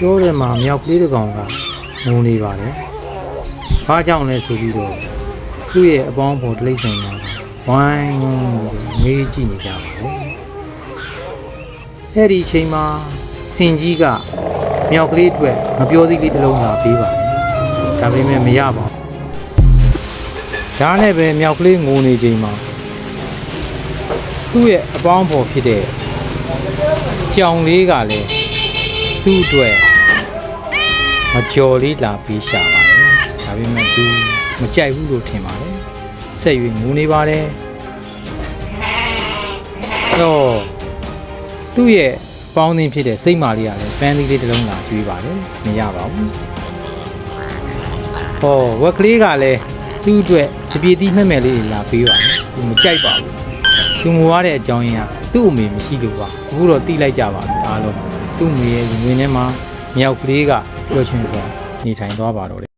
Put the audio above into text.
တိုးတယ်မှာမြောက်ကလေးတစ်ကောင်ကငုံနေပါတယ်။ဘာကြောင့်လဲဆိုပြီးတော့သူ့ရဲ့အပေါင်းဖော်တိရစ္ဆာန်များဝိုင်းငေးကြည့်နေကြပါတယ်။အဲ့ဒီအချိန်မှာစင်ကြီးကမြောက်ကလေးအတွက်ငပြောသီးလေးတစ်လုံးလာပေးပါတယ်။ဒါပေမဲ့မရပါဘူး။ဒါနဲ့ပဲမြောက်ကလေးငိုနေချိန်မှာသူ့ရဲ့အပေါင်းဖော်ဖြစ်တဲ့ကြောင်လေးကလည်းသူ့အတွက်မကြော်လေးလာပေးရှာပါတယ်။ဒါပေမဲ့သူမကြိုက်ဘူးလို့ထင်ပါတယ်။ဆက်၍ငိုနေပါတယ်။တော့သူ့ရဲ့ပေါင်းသင်းဖြစ်တဲ့စိတ်မာလေးကလည်းပန်းသီးလေးတစ်လုံးလာကျွေးပါတယ်။မရပါဘူး။ဟောဝက်ကလေးကလည်းသူ့အတွက်စပြေးသီးမှဲ့မယ်လေးလာပေးပါတယ်။သူမကြိုက်ပါဘူး။သူငိုရတဲ့အကြောင်းရင်းကသူ့အမေမရှိလို့ပါ။အခုတော့တိလိုက်ကြပါပြီအားလုံး။သူ့အမေရဲ့ငွေထဲမှာမြောက်ကလေးကပျော်ရွှင်စွာနေထိုင်သွားပါတော့တယ်